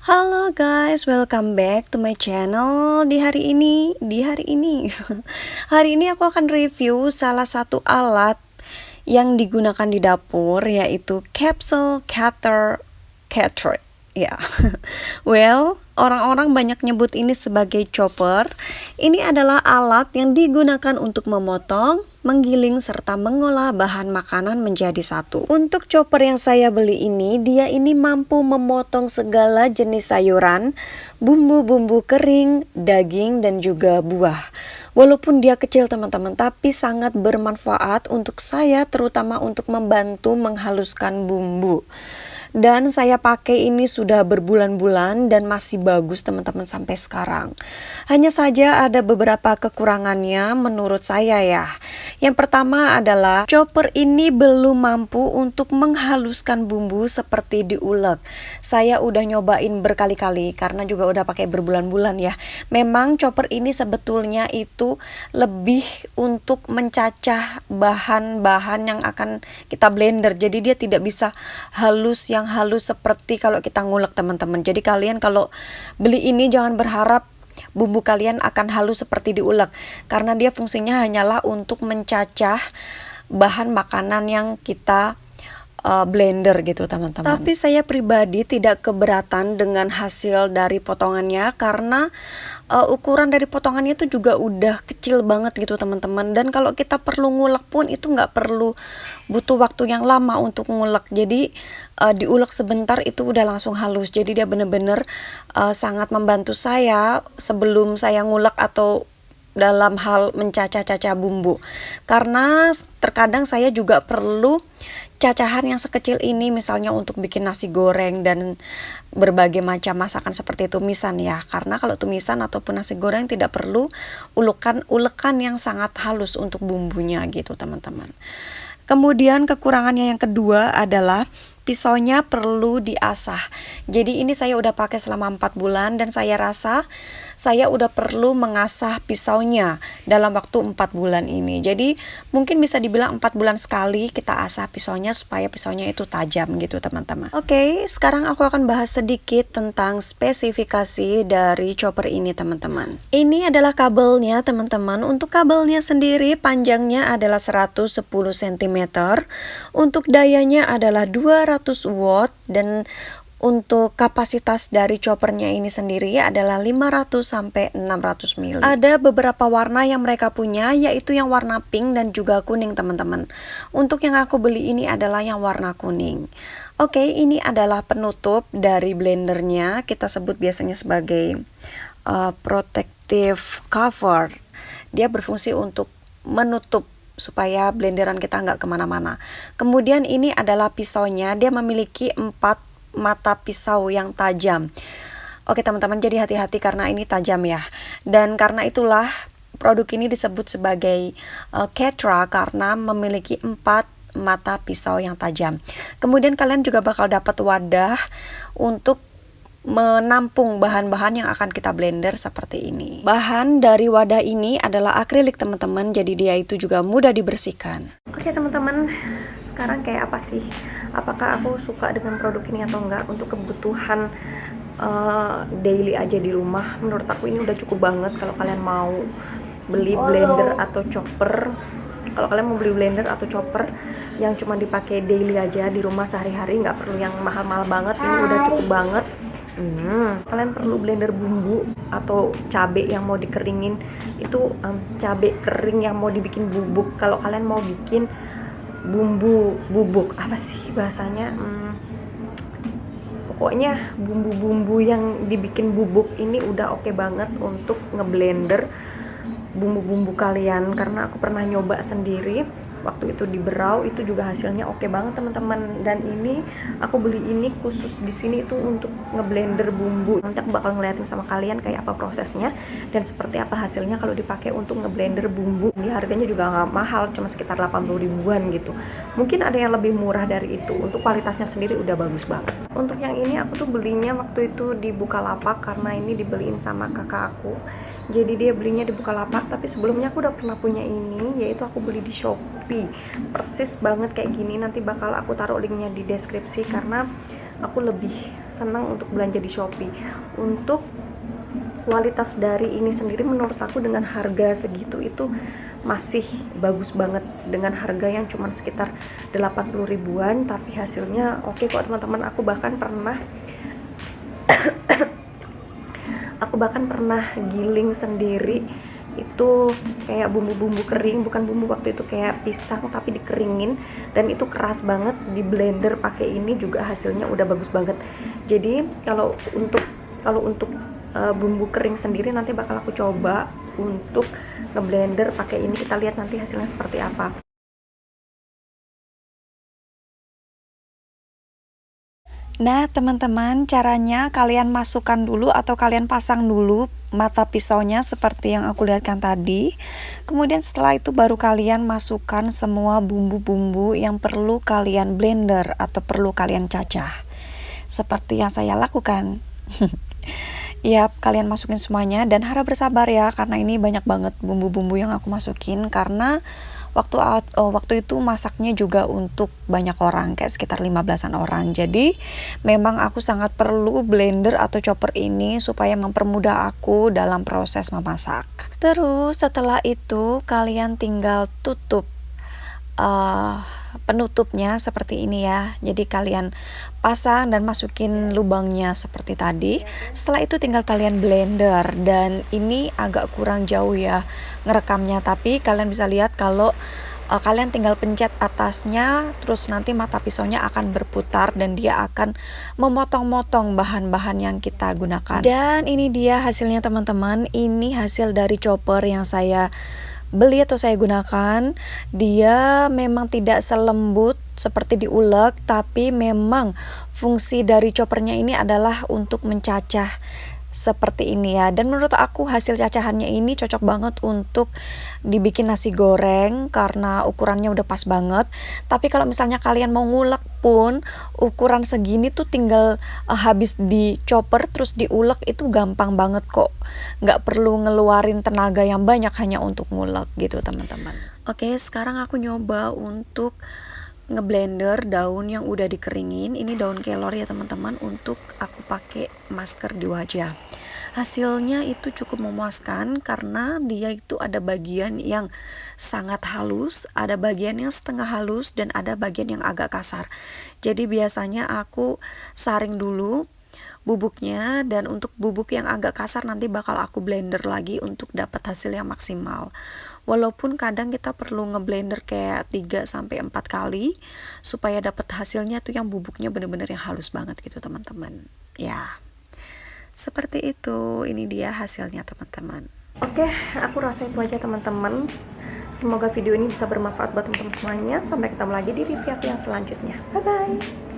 Halo guys, welcome back to my channel. Di hari ini hari ini aku akan review salah satu alat yang digunakan di dapur, yaitu capsule cutter ya. Well, orang-orang banyak nyebut ini sebagai chopper. Ini adalah alat yang digunakan untuk memotong, menggiling, serta mengolah bahan makanan menjadi satu. Untuk chopper yang saya beli ini, dia ini mampu memotong segala jenis sayuran, bumbu-bumbu kering, daging, dan juga buah. Walaupun dia kecil teman-teman, tapi sangat bermanfaat untuk saya, terutama untuk membantu menghaluskan bumbu. Dan saya pakai ini sudah berbulan-bulan dan masih bagus teman-teman sampai sekarang. Hanya saja ada beberapa kekurangannya menurut saya ya. Yang pertama adalah chopper ini belum mampu untuk menghaluskan bumbu seperti diulek. Saya udah nyobain berkali-kali karena juga udah pakai berbulan-bulan ya. Memang chopper ini sebetulnya itu lebih untuk mencacah bahan-bahan yang akan kita blender. Jadi dia tidak bisa halus seperti kalau kita ngulek teman-teman. Jadi kalian kalau beli ini jangan berharap bumbu kalian akan halus seperti diulek, karena dia fungsinya hanyalah untuk mencacah bahan makanan yang kita blender gitu teman-teman. Tapi saya pribadi tidak keberatan dengan hasil dari potongannya, karena ukuran dari potongannya itu juga udah kecil banget gitu teman-teman. Dan kalau kita perlu ngulek pun itu nggak perlu butuh waktu yang lama untuk ngulek. Jadi diulek sebentar itu udah langsung halus. Jadi dia bener-bener sangat membantu saya sebelum saya ngulek atau dalam hal mencacah-cacah bumbu. Karena terkadang saya juga perlu cacahan yang sekecil ini, misalnya untuk bikin nasi goreng dan berbagai macam masakan seperti tumisan ya. Karena kalau tumisan ataupun nasi goreng tidak perlu ulekan yang sangat halus untuk bumbunya gitu teman-teman. Kemudian kekurangannya yang kedua adalah pisaunya perlu diasah. Jadi ini saya udah pakai selama 4 bulan dan saya rasa saya udah perlu mengasah pisaunya dalam waktu 4 bulan ini. Jadi mungkin bisa dibilang 4 bulan sekali kita asah pisaunya supaya pisaunya itu tajam gitu teman-teman. Oke, sekarang aku akan bahas sedikit tentang spesifikasi dari chopper ini teman-teman. Ini adalah kabelnya teman-teman. Untuk kabelnya sendiri panjangnya adalah 110 cm. Untuk dayanya adalah 200 watt dan untuk kapasitas dari choppernya ini sendiri adalah 500 sampai 600 mili. Ada beberapa warna yang mereka punya, yaitu yang warna pink dan juga kuning teman-teman. Untuk yang aku beli ini adalah yang warna kuning. Oke, ini adalah penutup dari blendernya. Kita sebut biasanya sebagai protective cover. Dia berfungsi untuk menutup supaya blenderan kita nggak kemana-mana. Kemudian ini adalah pisaunya. Dia memiliki 4 mata pisau yang tajam. Oke teman-teman, jadi hati-hati karena ini tajam ya. Dan karena itulah produk ini disebut sebagai Ketra, karena memiliki 4 mata pisau yang tajam. Kemudian kalian juga bakal dapat wadah untuk menampung bahan-bahan yang akan kita blender seperti ini. Bahan dari wadah ini adalah akrilik teman-teman, jadi dia itu juga mudah dibersihkan. Oke teman-teman, sekarang kayak apa sih? Apakah aku suka dengan produk ini atau enggak? Untuk kebutuhan daily aja di rumah, menurut aku ini udah cukup banget. Kalau kalian mau beli blender atau chopper, yang cuma dipakai daily aja di rumah sehari-hari, nggak perlu yang mahal-mahal banget, ini udah cukup banget. Kalian perlu blender bumbu atau cabai yang mau dikeringin, itu cabai kering yang mau dibikin bubuk. Kalau kalian mau bikin bumbu bubuk, apa sih bahasanya, pokoknya bumbu-bumbu yang dibikin bubuk ini udah oke banget untuk ngeblender bumbu-bumbu kalian. Karena aku pernah nyoba sendiri waktu itu di Berau, itu juga hasilnya oke banget teman-teman. Dan ini aku beli ini khusus di sini itu untuk ngeblender bumbu. Nanti aku bakal ngeliatin sama kalian kayak apa prosesnya dan seperti apa hasilnya kalau dipakai untuk ngeblender bumbu. Ini harganya juga nggak mahal, cuma sekitar 80 ribuan gitu. Mungkin ada yang lebih murah dari itu. Untuk kualitasnya sendiri udah bagus banget. Untuk yang ini aku tuh belinya waktu itu di Bukalapak, karena ini dibeliin sama kakak aku. Jadi dia belinya di Bukalapak, tapi sebelumnya aku udah pernah punya ini, yaitu aku beli di Shopee. Persis banget kayak gini, nanti bakal aku taruh linknya di deskripsi, karena aku lebih senang untuk belanja di Shopee. Untuk kualitas dari ini sendiri menurut aku dengan harga segitu itu masih bagus banget, dengan harga yang cuma sekitar 80 ribuan, tapi hasilnya oke kok teman-teman. Aku bahkan pernah giling sendiri, itu kayak bumbu-bumbu kering, bukan bumbu waktu itu kayak pisang tapi dikeringin, dan itu keras banget. Di blender pakai ini juga hasilnya udah bagus banget. Jadi kalau untuk bumbu kering sendiri nanti bakal aku coba untuk ngeblender pakai ini, kita lihat nanti hasilnya seperti apa. Nah, teman-teman, caranya kalian masukkan dulu atau kalian pasang dulu mata pisaunya seperti yang aku lihatkan tadi. Kemudian setelah itu baru kalian masukkan semua bumbu-bumbu yang perlu kalian blender atau perlu kalian cacah. Seperti yang saya lakukan. Yap, kalian masukin semuanya dan harap bersabar ya, karena ini banyak banget bumbu-bumbu yang aku masukin, karena waktu itu masaknya juga untuk banyak orang, kayak sekitar 15-an orang. Jadi memang aku sangat perlu blender atau chopper ini supaya mempermudah aku dalam proses memasak. Terus setelah itu kalian tinggal tutup penutupnya seperti ini ya. Jadi kalian pasang dan masukin lubangnya seperti tadi. Setelah itu tinggal kalian blender, dan ini agak kurang jauh ya ngerekamnya, tapi kalian bisa lihat kalau kalian tinggal pencet atasnya, terus nanti mata pisaunya akan berputar dan dia akan memotong-motong bahan-bahan yang kita gunakan. Dan ini dia hasilnya teman-teman. Ini hasil dari chopper yang saya beli atau saya gunakan. Dia memang tidak selembut seperti diulek, tapi memang fungsi dari choppernya ini adalah untuk mencacah seperti ini ya. Dan menurut aku hasil cacahannya ini cocok banget untuk dibikin nasi goreng karena ukurannya udah pas banget. Tapi kalau misalnya kalian mau ngulek pun, ukuran segini tuh tinggal habis di chopper terus diulek, itu gampang banget kok. Nggak perlu ngeluarin tenaga yang banyak hanya untuk ngulek gitu teman-teman. Oke, sekarang aku nyoba untuk ngeblender daun yang udah dikeringin. Ini daun kelor ya teman-teman, untuk aku pakai masker di wajah. Hasilnya itu cukup memuaskan karena dia itu ada bagian yang sangat halus, ada bagian yang setengah halus, dan ada bagian yang agak kasar. Jadi biasanya aku saring dulu bubuknya, dan untuk bubuk yang agak kasar nanti bakal aku blender lagi untuk dapat hasil yang maksimal. Walaupun kadang kita perlu ngeblender kayak 3-4 kali supaya dapat hasilnya tuh yang bubuknya bener-bener yang halus banget gitu teman-teman. Ya, seperti itu. Ini dia hasilnya teman-teman. Oke, aku rasa itu aja teman-teman. Semoga video ini bisa bermanfaat buat teman-teman semuanya. Sampai ketemu lagi di review aku yang selanjutnya. Bye-bye.